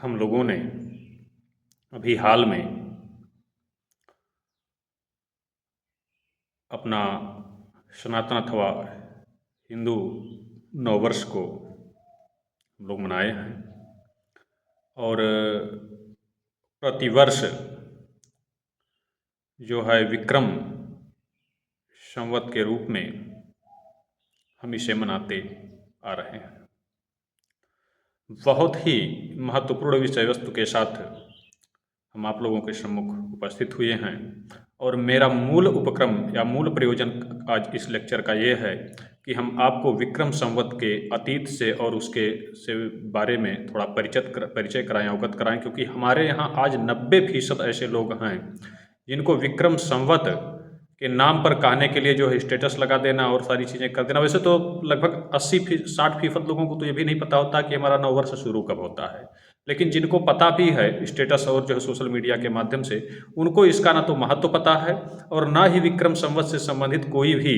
हम लोगों ने अभी हाल में अपना सनातन अथवा हिंदू नववर्ष को हम लोग मनाए हैं और प्रतिवर्ष जो है विक्रम संवत के रूप में हम इसे मनाते आ रहे हैं। बहुत ही महत्वपूर्ण विषय वस्तु के साथ हम आप लोगों के सम्मुख उपस्थित हुए हैं और मेरा मूल उपक्रम या मूल प्रयोजन आज इस लेक्चर का ये है कि हम आपको विक्रम संवत के अतीत से और उसके से बारे में थोड़ा परिचय कराएं, अवगत कराएं, क्योंकि हमारे यहाँ आज 90% ऐसे लोग हैं जिनको विक्रम संवत के नाम पर कहने के लिए जो है स्टेटस लगा देना और सारी चीज़ें कर देना। वैसे तो लगभग 80-60% लोगों को तो ये भी नहीं पता होता कि हमारा नववर्ष शुरू कब होता है, लेकिन जिनको पता भी है स्टेटस और जो है सोशल मीडिया के माध्यम से, उनको इसका ना तो महत्व पता है और ना ही विक्रम संवत से संबंधित कोई भी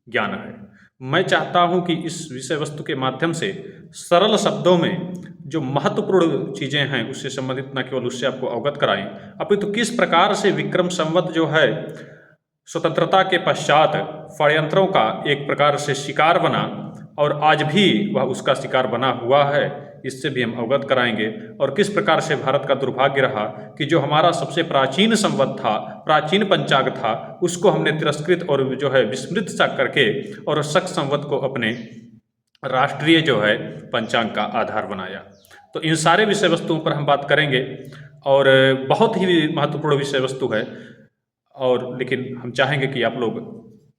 ज्ञान है। मैं चाहता हूं कि इस विषय वस्तु के माध्यम से सरल शब्दों में जो महत्वपूर्ण चीज़ें हैं उससे संबंधित न केवल उससे आपको अवगत कराएं, अपितु किस प्रकार से विक्रम संवत जो है स्वतंत्रता के पश्चात षड्यंत्रों का एक प्रकार से शिकार बना और आज भी वह उसका शिकार बना हुआ है, इससे भी हम अवगत कराएंगे। और किस प्रकार से भारत का दुर्भाग्य रहा कि जो हमारा सबसे प्राचीन संवत था, प्राचीन पंचांग था, उसको हमने तिरस्कृत और जो है विस्मृत सा करके और शक संवत को अपने राष्ट्रीय जो है पंचांग का आधार बनाया। तो इन सारे विषय वस्तुओं पर हम बात करेंगे और बहुत ही महत्वपूर्ण विषय वस्तु है, और लेकिन हम चाहेंगे कि आप लोग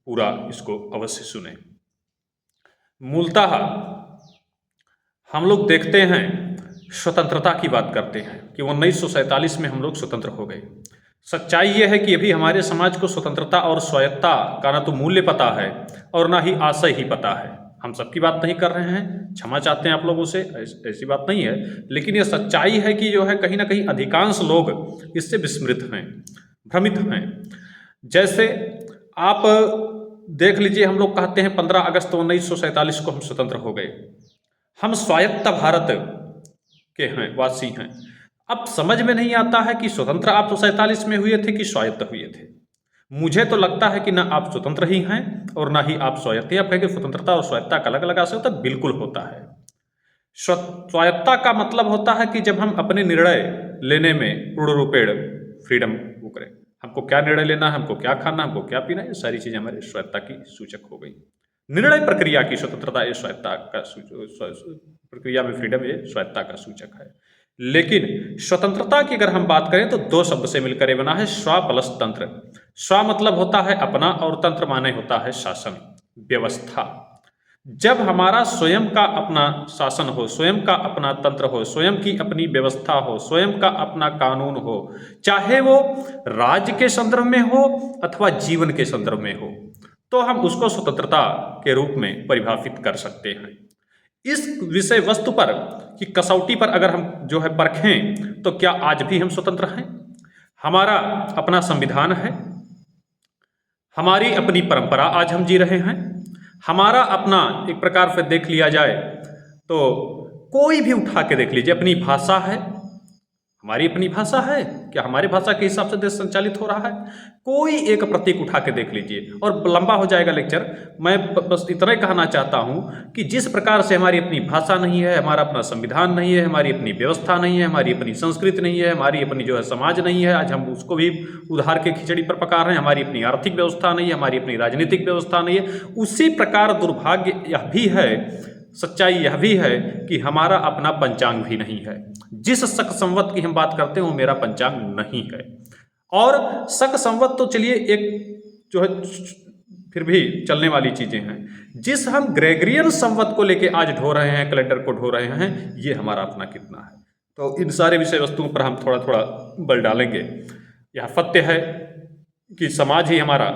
पूरा इसको अवश्य सुने। मूलतः हम लोग देखते हैं, स्वतंत्रता की बात करते हैं कि 1947 में हम लोग स्वतंत्र हो गए। सच्चाई ये है कि अभी हमारे समाज को स्वतंत्रता और स्वायत्तता का ना तो मूल्य पता है और ना ही आशय ही पता है। हम सबकी बात नहीं कर रहे हैं, क्षमा चाहते हैं आप लोगों से, ऐसी बात नहीं है, लेकिन ये सच्चाई है कि जो है कहीं ना कहीं अधिकांश लोग इससे विस्मृत हैं, भ्रमित हैं। जैसे आप देख लीजिए, हम लोग कहते हैं 15 अगस्त 1947 को हम स्वतंत्र हो गए, हम स्वायत्त भारत के हैं, वासी हैं। अब समझ में नहीं आता है कि स्वतंत्र आप 47 में हुए थे कि स्वायत्त हुए थे। मुझे तो लगता है कि ना आप स्वतंत्र ही हैं और ना ही आप स्वायत्त। आप कहेंगे स्वतंत्रता और स्वायत्तता का अलग अलग आशय होता है, बिल्कुल होता है। स्वायत्तता का मतलब होता है कि जब हम अपने निर्णय लेने में पूर्ण रूपेण फ्रीडम वो करें, हमको क्या निर्णय लेना है, हमको क्या खाना, हमको क्या पीना, ये सारी चीजें हमारे स्वायत्तता की सूचक हो गई। निर्णय प्रक्रिया की स्वतंत्रता ये स्वायत्तता का प्रक्रिया में फ्रीडम ये स्वायत्तता का सूचक है। लेकिन स्वतंत्रता की अगर हम बात करें तो दो शब्द से मिलकर बना है, स्व प्लस तंत्र। स्व मतलब होता है अपना और तंत्र माने होता है शासन, व्यवस्था। जब हमारा स्वयं का अपना शासन हो, स्वयं का अपना तंत्र हो, स्वयं की अपनी व्यवस्था हो, स्वयं का अपना कानून हो, चाहे वो राज्य के संदर्भ में हो अथवा जीवन के संदर्भ में हो, तो हम उसको स्वतंत्रता के रूप में परिभाषित कर सकते हैं। इस विषय वस्तु पर की कसौटी पर अगर हम जो है परखें तो क्या आज भी हम स्वतंत्र हैं? हमारा अपना संविधान है, हमारी अपनी परंपरा आज हम जी रहे हैं, हमारा अपना एक प्रकार से देख लिया जाए तो कोई भी उठा के देख लीजिए, अपनी भाषा है, हमारी अपनी भाषा है, क्या हमारी भाषा के हिसाब से देश संचालित हो रहा है? कोई एक प्रतीक उठा के देख लीजिए और लंबा हो जाएगा लेक्चर। मैं बस इतना ही कहना चाहता हूं कि जिस प्रकार से हमारी अपनी भाषा नहीं है, हमारा अपना संविधान नहीं है, हमारी अपनी व्यवस्था नहीं है, हमारी अपनी संस्कृति नहीं है, हमारी अपनी जो है समाज नहीं है, आज हम उसको भी उधार के खिचड़ी पर पका रहे हैं, हमारी अपनी आर्थिक व्यवस्था नहीं है, हमारी अपनी राजनीतिक व्यवस्था नहीं है, उसी प्रकार दुर्भाग्य यह भी है, सच्चाई यह भी है कि हमारा अपना पंचांग भी नहीं है। जिस शक संवत की हम बात करते हैं वो मेरा पंचांग नहीं है। और शक संवत तो चलिए एक जो है फिर भी चलने वाली चीजें हैं, जिस हम ग्रेगरियन संवत को लेके आज ढो रहे हैं, कैलेंडर को ढो रहे हैं, ये हमारा अपना कितना है। तो इन सारे विषय वस्तुओं पर हम थोड़ा थोड़ा बल डालेंगे। यह सत्य है कि समाज ही हमारा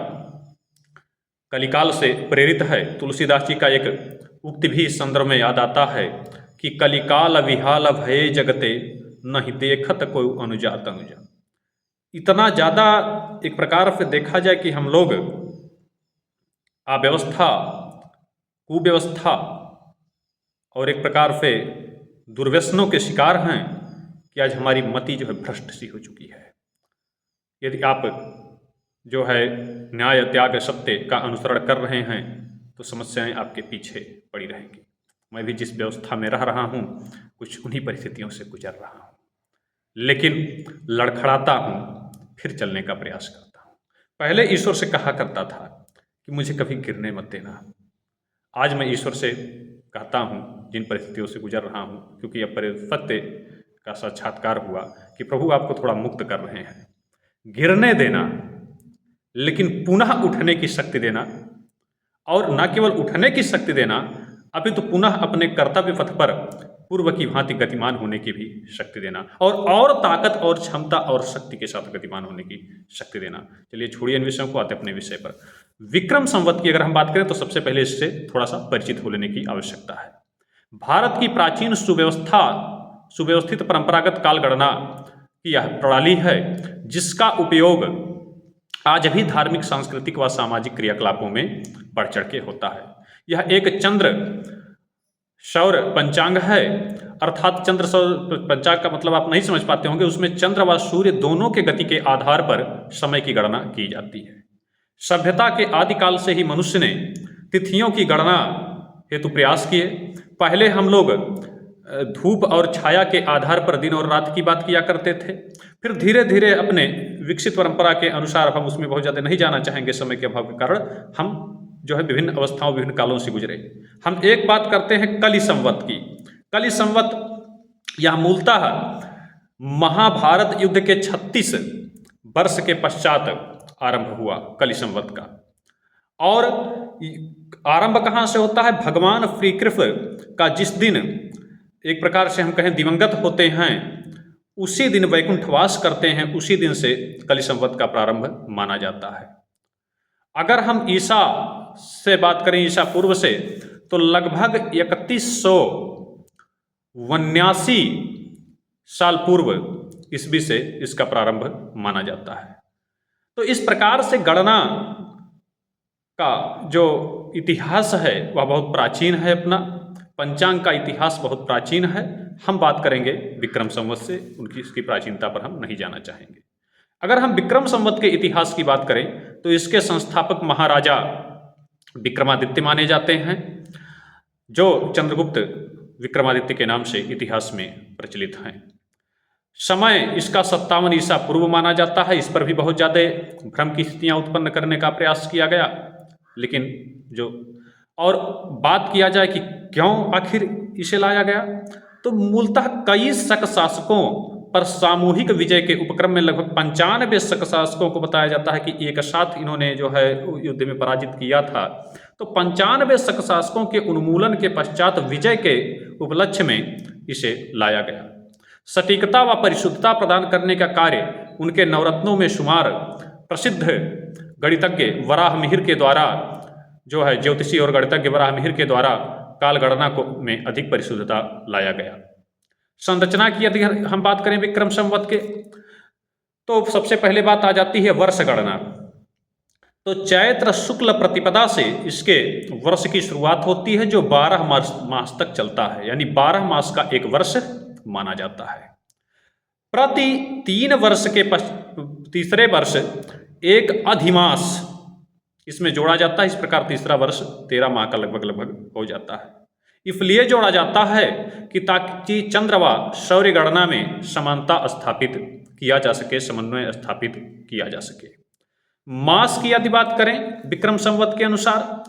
कलिकाल से प्रेरित है। तुलसीदास जी का एक उक्ति भी इस संदर्भ में याद आता है कि कलिकाल विहाल भये जगते नहीं देखत कोई अनुजात अनुजा। इतना ज्यादा एक प्रकार से देखा जाए कि हम लोग अव्यवस्था, कुव्यवस्था और एक प्रकार से दुर्व्यसनों के शिकार हैं कि आज हमारी मति जो है भ्रष्ट सी हो चुकी है। यदि आप जो है न्याय, त्याग, सत्य का अनुसरण कर रहे हैं तो समस्याएं आपके पीछे पड़ी रहेंगी। मैं भी जिस व्यवस्था में रह रहा हूँ कुछ उन्हीं परिस्थितियों से गुजर रहा हूँ, लेकिन लड़खड़ाता हूँ, फिर चलने का प्रयास करता हूँ। पहले ईश्वर से कहा करता था कि मुझे कभी गिरने मत देना। आज मैं ईश्वर से कहता हूँ जिन परिस्थितियों से गुजर रहा हूँ, क्योंकि अब सत्य का साक्षात्कार हुआ कि प्रभु आपको थोड़ा मुक्त कर रहे हैं। गिरने देना, लेकिन पुनः उठने की शक्ति देना, और न केवल उठने की शक्ति देना, अभी तो पुनः अपने कर्तव्य पथ पर पूर्व की भांति गतिमान होने की भी शक्ति देना, और ताकत और क्षमता और शक्ति के साथ गतिमान होने की शक्ति देना। चलिए छोड़िए इन विषयों को, आते अपने विषय पर। विक्रम संवत की अगर हम बात करें तो सबसे पहले इससे थोड़ा सा परिचित हो लेने की आवश्यकता है। भारत की प्राचीन सुव्यवस्थित परंपरागत काल गणना की यह प्रणाली है जिसका उपयोग आज भी धार्मिक, सांस्कृतिक व सामाजिक क्रियाकलापों में बढ़ चढ़ के होता है। यह एक चंद्र सौर पंचांग है, अर्थात चंद्र सौर पंचांग का मतलब आप नहीं समझ पाते होंगे। उसमें चंद्र व सूर्य दोनों के गति के आधार पर समय की गणना की जाती है। सभ्यता के आदिकाल से ही मनुष्य ने तिथियों की गणना हेतु प्रयास किए। पहले हम लोग धूप और छाया के आधार पर दिन और रात की बात किया करते थे। फिर धीरे धीरे अपने विकसित परंपरा के अनुसार, हम उसमें बहुत ज़्यादा नहीं जाना चाहेंगे समय के अभाव के कारण, हम जो है विभिन्न अवस्थाओं, विभिन्न कालों से गुजरे। हम एक बात करते हैं कलि संवत की। कलि संवत यह मूलतः महाभारत युद्ध के 36 वर्ष के पश्चात आरंभ हुआ, कलि संवत का। और आरंभ कहाँ से होता है? भगवान श्री कृष्ण का जिस दिन एक प्रकार से हम कहें दिवंगत होते हैं, उसी दिन वैकुंठवास करते हैं, उसी दिन से कलि संवत का प्रारंभ माना जाता है। अगर हम ईसा से बात करें, ईसा पूर्व से, तो लगभग 3179 साल पूर्व ईस्वी से इसका प्रारंभ माना जाता है। तो इस प्रकार से गणना का जो इतिहास है वह बहुत प्राचीन है। अपना पंचांग का इतिहास बहुत प्राचीन है। हम बात करेंगे विक्रम संवत से, इसकी प्राचीनता पर हम नहीं जाना चाहेंगे। अगर हम विक्रम संवत के इतिहास की बात करें तो इसके संस्थापक महाराजा विक्रमादित्य माने जाते हैं, जो चंद्रगुप्त विक्रमादित्य के नाम से इतिहास में प्रचलित हैं। समय इसका 57 ईसा पूर्व माना जाता है। इस पर भी बहुत ज़्यादा भ्रम की स्थितियाँ उत्पन्न करने का प्रयास किया गया, लेकिन और बात किया जाए कि क्यों आखिर इसे लाया गया, तो मूलतः कई शक शासकों पर सामूहिक विजय के उपक्रम में लगभग 95 शक शासकों को बताया जाता है कि एक साथ इन्होंने जो है युद्ध में पराजित किया था। तो 95 शक शासकों के उन्मूलन के पश्चात विजय के उपलक्ष्य में इसे लाया गया। सटीकता व परिशुद्धता प्रदान करने का कार्य उनके नवरत्नों में शुमार प्रसिद्ध गणितज्ञ वराहमिहिर के द्वारा जो है, ज्योतिषी और गणितज्ञ वराहमिहिर के द्वारा काल गणना को में अधिक परिशुद्धता लाया गया। संरचना की यदि हम बात करें विक्रम संवत के, तो सबसे पहले बात आ जाती है वर्ष गणना। तो चैत्र शुक्ल प्रतिपदा से इसके वर्ष की शुरुआत होती है, जो 12 मास तक चलता है, यानी 12 मास का एक वर्ष माना जाता है। प्रति 3 वर्ष के तीसरे वर्ष एक अधिमास इसमें जोड़ा जाता है। इस प्रकार तीसरा वर्ष 13 माह का लगभग हो जाता है। इसलिए जोड़ा जाता है कि ताकि चंद्र व सौर्य गणना में समानता स्थापित किया जा सके, समन्वय स्थापित किया जा सके। मास की यदि बात करें विक्रम संवत के अनुसार,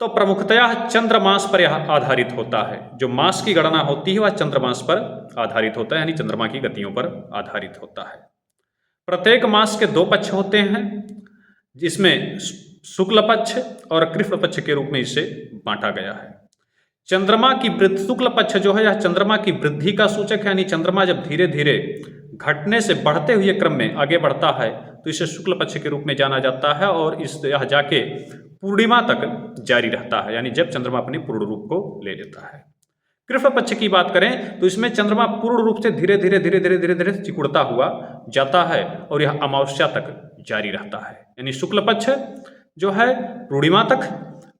तो प्रमुखतया चंद्र मास पर यह आधारित होता है। जो मास की गणना होती है वह चंद्र मास पर आधारित होता है, यानी चंद्रमा की गतियों पर आधारित होता है। प्रत्येक मास के 2 पक्ष होते हैं, जिसमें शुक्ल पक्ष और कृष्ण पक्ष के रूप में इसे बांटा गया है। चंद्रमा की वृद्धि, शुक्ल पक्ष जो है यह चंद्रमा की वृद्धि का सूचक है, यानी चंद्रमा जब धीरे धीरे घटने से बढ़ते हुए क्रम में आगे बढ़ता है तो इसे शुक्ल पक्ष के रूप में जाना जाता है, और यह जाके पूर्णिमा तक जारी रहता है, यानी जब चंद्रमा अपने पूर्ण रूप को ले लेता है। कृष्ण पक्ष की बात करें तो इसमें चंद्रमा पूर्ण रूप से धीरे धीरे सिकुड़ता हुआ जाता है और यह अमावस्या तक जारी रहता है, यानी शुक्ल पक्ष जो है पूर्णिमा तक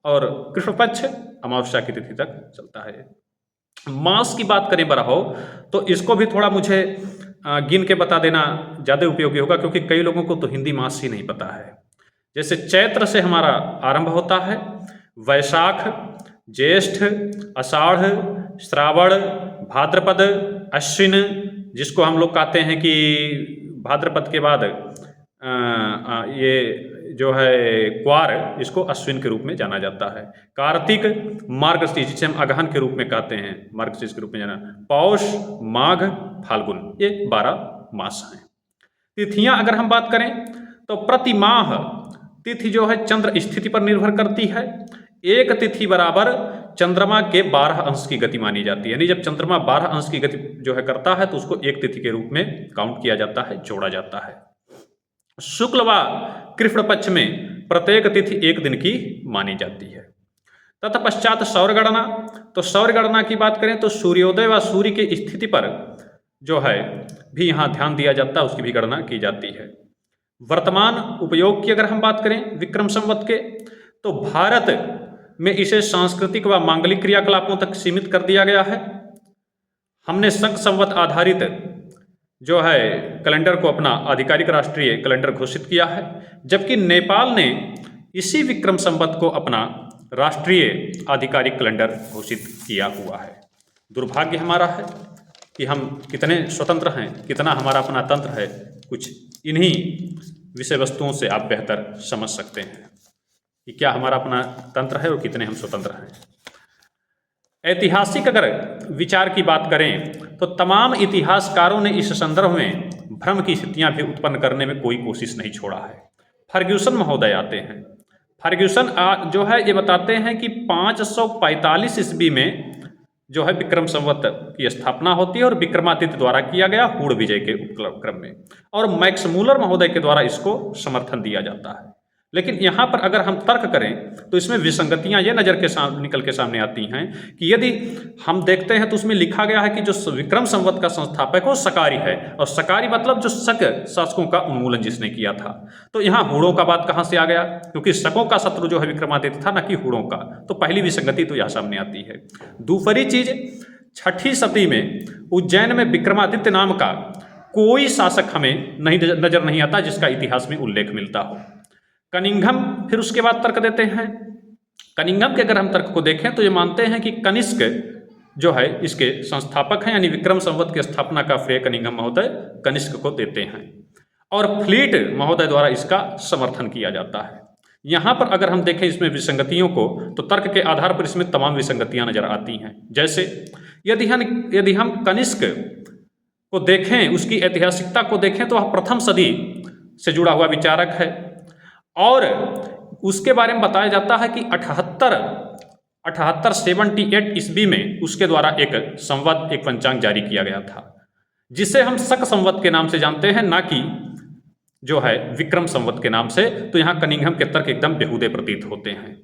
और कृष्ण पक्ष अमावस्या की तिथि तक चलता है। मास की बात करें बराहो, तो इसको भी थोड़ा मुझे गिन के बता देना ज़्यादा उपयोगी होगा, क्योंकि कई लोगों को तो हिंदी मास ही नहीं पता है। जैसे चैत्र से हमारा आरंभ होता है, वैशाख, ज्येष्ठ, आषाढ़, श्रावण, भाद्रपद, अश्विन, जिसको हम लोग कहते हैं कि भाद्रपद के बाद ये जो है क्वार, इसको अश्विन के रूप में जाना जाता है। कार्तिक, मार्गशीर्ष, जिसे हम अगहन के रूप में कहते हैं, मार्गशीर्ष के रूप में जाना, पौष, माघ, फाल्गुन, ये 12 मास हैं। तिथियां अगर हम बात करें तो प्रति माह तिथि जो है चंद्र स्थिति पर निर्भर करती है। एक तिथि बराबर चंद्रमा के 12 अंश की गति मानी जाती है, यानी जब चंद्रमा 12 अंश की गति जो है करता है तो उसको एक तिथि के रूप में काउंट किया जाता है, जोड़ा जाता है। शुक्ल व कृष्ण पक्ष में प्रत्येक तिथि एक दिन की मानी जाती है। तत्पश्चात सौर गणना, तो सौर गणना की बात करें तो सूर्योदय व सूर्य की स्थिति पर जो है भी यहाँ ध्यान दिया जाता है, उसकी भी गणना की जाती है। वर्तमान उपयोग की अगर हम बात करें विक्रम संवत के, तो भारत में इसे सांस्कृतिक व मांगलिक क्रियाकलापों तक सीमित कर दिया गया है। हमने शक संवत आधारित जो है कैलेंडर को अपना आधिकारिक राष्ट्रीय कैलेंडर घोषित किया है, जबकि नेपाल ने इसी विक्रम संवत को अपना राष्ट्रीय आधिकारिक कैलेंडर घोषित किया हुआ है। दुर्भाग्य हमारा है कि हम कितने स्वतंत्र हैं, कितना हमारा अपना तंत्र है, कुछ इन्हीं विषय वस्तुओं से आप बेहतर समझ सकते हैं कि क्या हमारा अपना तंत्र है और कितने हम स्वतंत्र हैं। ऐतिहासिक अगर विचार की बात करें तो तमाम इतिहासकारों ने इस संदर्भ में भ्रम की स्थितियां भी उत्पन्न करने में कोई कोशिश नहीं छोड़ा है। फर्ग्यूसन महोदय आते हैं। फर्ग्यूसन जो है ये बताते हैं कि 545 ईस्वी में जो है विक्रम संवत की स्थापना होती है और विक्रमादित्य द्वारा किया गया हुड़ विजय के उपक्रम में, और मैक्स मूलर महोदय के द्वारा इसको समर्थन दिया जाता है। लेकिन यहाँ पर अगर हम तर्क करें तो इसमें विसंगतियाँ ये नज़र के सामने निकल के सामने आती हैं कि यदि हम देखते हैं तो उसमें लिखा गया है कि जो विक्रम संवत का संस्थापक है वो सकारी है, और सकारी मतलब जो शक शासकों का उन्मूलन जिसने किया था। तो यहाँ हुड़ों का बात कहाँ से आ गया, क्योंकि शकों का शत्रु जो है विक्रमादित्य था, न कि हुड़ों का। तो पहली विसंगति तो यह सामने आती है। दूसरी चीज, 6ठी सदी में उज्जैन में विक्रमादित्य नाम का कोई शासक हमें नजर नहीं आता जिसका इतिहास में उल्लेख मिलता हो। कनिंघम फिर उसके बाद तर्क देते हैं। कनिंघम के अगर हम तर्क को देखें तो ये मानते हैं कि कनिष्क जो है इसके संस्थापक हैं, यानी विक्रम संवत की स्थापना का श्रेय कनिंघम महोदय कनिष्क को देते हैं, और फ्लीट महोदय द्वारा इसका समर्थन किया जाता है। यहाँ पर अगर हम देखें इसमें विसंगतियों को, तो तर्क के आधार पर इसमें तमाम विसंगतियाँ नजर आती हैं। जैसे यदि हम कनिष्क को देखें, उसकी ऐतिहासिकता को देखें, तो वह प्रथम सदी से जुड़ा हुआ विचारक है, और उसके बारे में बताया जाता है कि 78 ईस्वी में उसके द्वारा एक संवत, एक पंचांग जारी किया गया था, जिसे हम शक संवत के नाम से जानते हैं, ना कि जो है विक्रम संवत के नाम से। तो यहाँ कनिंघम के तर्क एकदम बेहुदे प्रतीत होते हैं।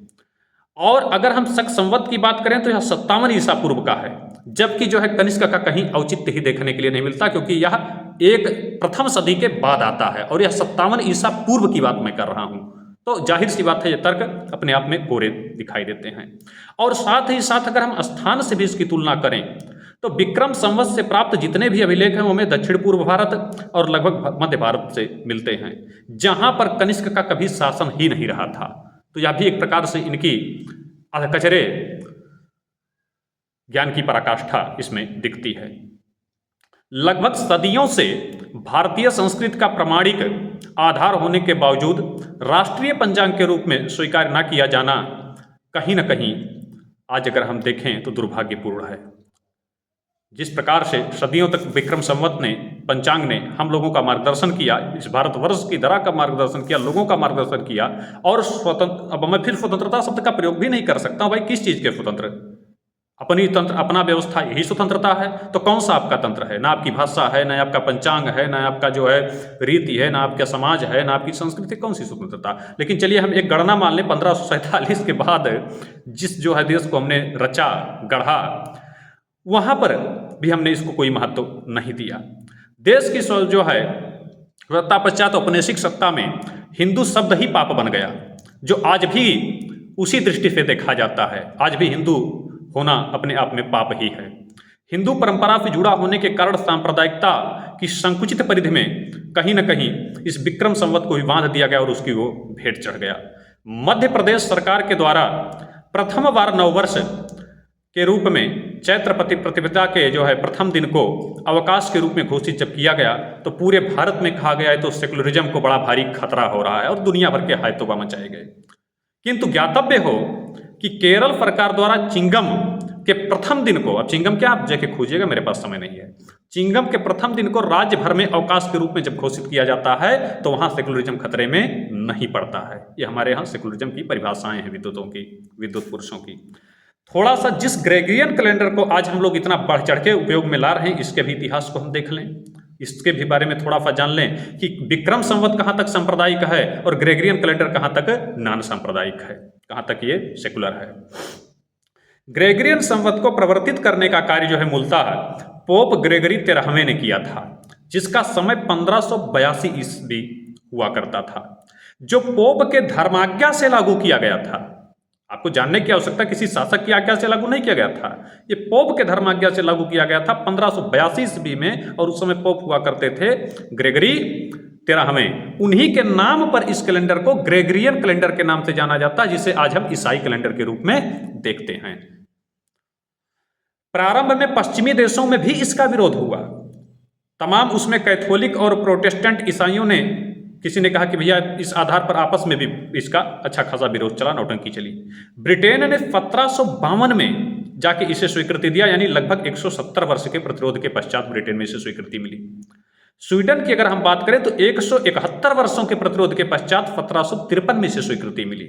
और अगर हम शक संवत की बात करें तो यह 57 ईसा पूर्व का है, जबकि जो है कनिष्क का कहीं औचित्य ही देखने के लिए नहीं मिलता, क्योंकि यह एक प्रथम सदी के बाद आता है और यह 57 ईसा पूर्व की बात मैं कर रहा हूं। तो जाहिर सी बात है, ये तर्क अपने आप में कोरे दिखाई देते हैं। और साथ ही साथ अगर हम स्थान से भी इसकी तुलना करें तो विक्रम संवत से प्राप्त जितने भी अभिलेख हैं उनमें दक्षिण पूर्व भारत और लगभग मध्य भारत से मिलते हैं, जहां पर कनिष्क का कभी शासन ही नहीं रहा था। तो यह भी एक प्रकार से इनकी अधकचरे ज्ञान की पराकाष्ठा इसमें दिखती है। लगभग सदियों से भारतीय संस्कृति का प्रामाणिक आधार होने के बावजूद राष्ट्रीय पंचांग के रूप में स्वीकार न किया जाना कहीं न कहीं आज अगर हम देखें तो दुर्भाग्यपूर्ण है। जिस प्रकार से सदियों तक विक्रम संवत ने, पंचांग ने हम लोगों का मार्गदर्शन किया, इस भारतवर्ष की धरा का मार्गदर्शन किया, लोगों का मार्गदर्शन किया, और स्वतंत्र, अब मैं फिर स्वतंत्रता शब्द का प्रयोग भी नहीं कर सकता हूं। भाई किस चीज़ के स्वतंत्र? अपनी तंत्र, अपना व्यवस्था, यही स्वतंत्रता है। तो कौन सा आपका तंत्र है? ना आपकी भाषा है, ना आपका पंचांग है, ना आपका जो है रीति है, ना आपका समाज है, ना आपकी संस्कृति। कौन सी स्वतंत्रता? लेकिन चलिए हम एक गणना मान लें, 1547 के बाद जिस जो है देश को हमने रचा गढ़ा, वहां पर भी हमने इसको कोई महत्व नहीं दिया। देश की जो है सत्ता पश्चात औपनिवेशिक सत्ता में हिंदू शब्द ही पाप बन गया, जो आज भी उसी दृष्टि से देखा जाता है। आज भी हिंदू होना अपने आप में पाप ही है। हिंदू परंपरा से जुड़ा होने के कारण सांप्रदायिकता की संकुचित परिधि में कहीं न कहीं इस विक्रम संवत को भी बांध दिया गया और उसकी वो भेंट चढ़ गया। मध्य प्रदेश सरकार के द्वारा प्रथम बार नववर्ष के रूप में चैत्र प्रतिपदा के जो है प्रथम दिन को अवकाश के रूप में घोषित जब किया गया तो पूरे भारत में कहा गया है तो सेकुलरिज्म को बड़ा भारी खतरा हो रहा है और दुनिया भर के हायतोबा मचाए गए। किंतु ज्ञातव्य हो कि केरल सरकार द्वारा चिंगम के प्रथम दिन को, अब चिंगम क्या आप जाके खोजिएगा, मेरे पास समय नहीं है, चिंगम के प्रथम दिन को राज्य भर में अवकाश के रूप में जब घोषित किया जाता है तो वहां सेकुलरिज्म खतरे में नहीं पड़ता है। ये हमारे यहाँ सेकुलरिज्म की परिभाषाएं हैं विद्वतों की, विद्वत पुरुषों की। थोड़ा सा जिस ग्रेगरियन कैलेंडर को आज हम लोग इतना बढ़ चढ़ के उपयोग में ला रहे हैं, इसके भी इतिहास को हम देख लें, इसके भी बारे में थोड़ा सा जान लें कि विक्रम संवत कहाँ तक सांप्रदायिक है और ग्रेगरियन कैलेंडर कहाँ तक नॉन सांप्रदायिक है, कहाँ तक ये सेकुलर है। ग्रेगरियन संवत को प्रवर्तित करने का कार्य जो है मूलतः पोप ग्रेगरी 13वें ने किया था, जिसका समय 1582 ईस्वी हुआ करता था, जो पोप के धर्माज्ञा से लागू किया गया था। आपको जानने की आवश्यकता किसी शासक की आज्ञा से लागू नहीं किया गया था, ये पोप के धर्माज्ञा से लागू किया गया था 1582 ईस्वी में, और उस समय पोप हुआ करते थे ग्रेगरी 13वें। उन्हीं के नाम पर इस कैलेंडर को ग्रेगरियन कैलेंडर के नाम से जाना जाता है, जिसे आज हम ईसाई कैलेंडर के रूप में देखते हैं। प्रारंभ में पश्चिमी देशों में भी इसका विरोध हुआ, तमाम उसमें कैथोलिक और प्रोटेस्टेंट ईसाइयों ने, किसी ने कहा कि भैया इस आधार पर आपस में भी इसका अच्छा खासा विरोध चला, नौटंकी चली। ब्रिटेन ने 1752 में जाके इसे स्वीकृति दिया, यानी लगभग 170 वर्ष के प्रतिरोध के पश्चात ब्रिटेन में इसे स्वीकृति मिली। स्वीडन की अगर हम बात करें तो 171 वर्षों के प्रतिरोध के पश्चात 1753 में इसे स्वीकृति मिली।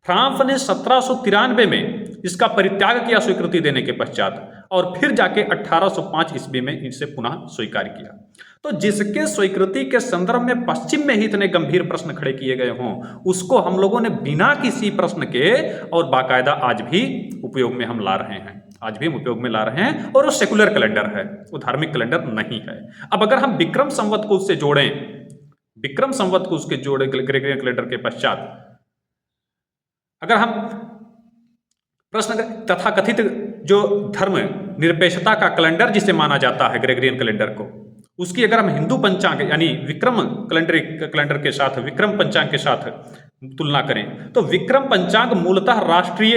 फ्रांस ने 1793 में इसका परित्याग किया स्वीकृति देने के पश्चात, और फिर जाके 1805 ईस्वी में इसे पुनः स्वीकार किया। तो जिसके स्वीकृति के संदर्भ में पश्चिम में ही इतने गंभीर प्रश्न खड़े किए गए हों, उसको हम लोगों ने बिना किसी प्रश्न के और बाकायदा आज भी उपयोग में हम ला रहे हैं, आज भी हम उपयोग में ला रहे हैं, और वो सेकुलर कैलेंडर है, वो धार्मिक कैलेंडर नहीं है। अब अगर हम विक्रम संवत को उससे जोड़ें, विक्रम संवत को उसके जोड़े ग्रेगरियन कैलेंडर के पश्चात, अगर हम प्रश्न करें तथाकथित जो धर्म निरपेक्षता का कैलेंडर जिसे माना जाता है ग्रेगरियन कैलेंडर को, उसकी अगर हम हिंदू पंचांग यानी विक्रम कैलेंडर के साथ, विक्रम पंचांग के साथ तुलना करें तो विक्रम पंचांग मूलतः राष्ट्रीय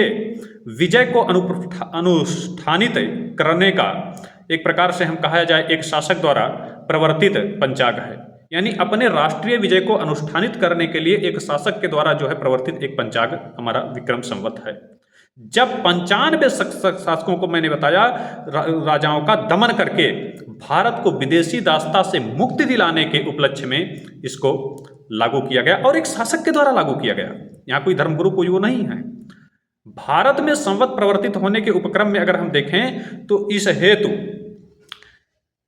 विजय को अनुष्ठानित करने का एक प्रकार से हम कहा जाए एक शासक द्वारा प्रवर्तित पंचांग है, यानी अपने राष्ट्रीय विजय को अनुष्ठानित करने के लिए एक शासक के द्वारा जो है प्रवर्तित एक पंचांग हमारा विक्रम संवत है। जब 95 शासकों को मैंने बताया राजाओं का दमन करके भारत को विदेशी दासता से मुक्ति दिलाने के उपलक्ष्य में इसको लागू किया गया, और एक शासक के द्वारा लागू किया गया, यहाँ कोई धर्मगुरु कोई वो नहीं है। भारत में संवत प्रवर्तित होने के उपक्रम में अगर हम देखें तो इस हेतु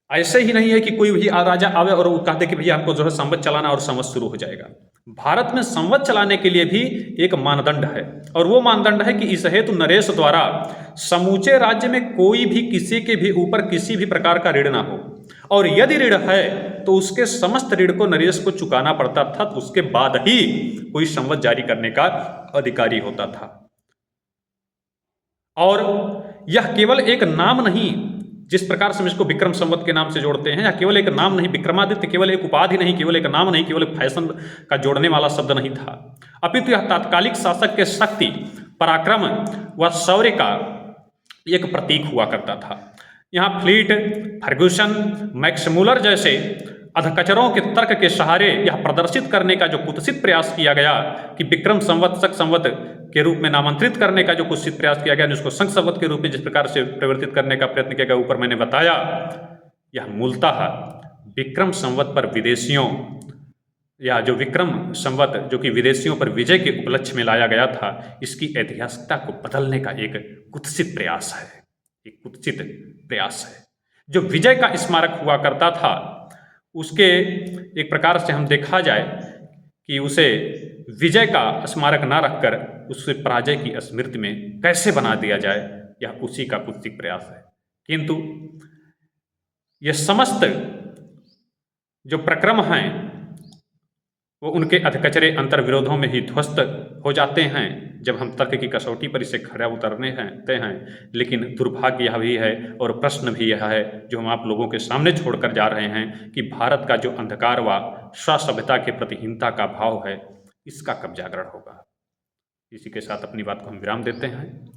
ऐसे ही नहीं है कि कोई भी राजा आवे और वो कहते कि भैया हमको जो है संवत चलाना और संवत शुरू हो जाएगा। भारत में संवत चलाने के लिए भी एक मानदंड है, और वो मानदंड है कि इस हेतु नरेश द्वारा समूचे राज्य में कोई भी किसी के भी ऊपर किसी भी प्रकार का ऋण ना हो, और यदि ऋण है तो उसके समस्त ऋण को नरेश को चुकाना पड़ता था, तो उसके बाद ही कोई संवत जारी करने का अधिकारी होता था। और यह केवल एक नाम नहीं, जिस प्रकार से हम इसको विक्रम संवत के नाम से जोड़ते हैं, या केवल एक नाम नहीं, विक्रमादित्य केवल एक उपाधि नहीं, केवल एक नाम नहीं, केवल एक फैशन का जोड़ने वाला शब्द नहीं था, अपितु यह तात्कालिक शासक के शक्ति, पराक्रम व शौर्य का एक प्रतीक हुआ करता था। यहाँ फ्लीट, फर्ग्यूसन, मैक्समुलर जैसे अधकचरों के तर्क के सहारे यह प्रदर्शित करने का जो कुत्सित प्रयास किया गया कि विक्रम संवत शक संवत के रूप में नामांतरित करने का जो कुत्सित प्रयास किया गया, जिसको संघ संवत के रूप में जिस प्रकार से परिवर्तित करने का प्रयत्न किया गया, ऊपर मैंने बताया, यह मूलतः विक्रम संवत पर विदेशियों या जो विक्रम संवत जो कि विदेशियों पर विजय के उपलक्ष्य में लाया गया था, इसकी ऐतिहासिकता को बदलने का एक कुत्सित प्रयास है, एक कुत्सित प्रयास है। जो विजय का स्मारक हुआ करता था उसके एक प्रकार से हम देखा जाए कि उसे विजय का स्मारक ना रखकर उससे पराजय की स्मृति में कैसे बना दिया जाए, यह उसी का कुत्सित प्रयास है। किंतु ये समस्त जो प्रक्रम हैं वो उनके अधकचरे अंतर्विरोधों में ही ध्वस्त हो जाते हैं, जब हम तर्क की कसौटी पर इसे खरा उतरते हैं। लेकिन दुर्भाग्य यह भी है और प्रश्न भी यह है जो हम आप लोगों के सामने छोड़कर जा रहे हैं कि भारत का जो अंधकार व स्वसभ्यता के प्रतिहीनता का भाव है, इसका कब जागरण होगा। इसी के साथ अपनी बात को हम विराम देते हैं।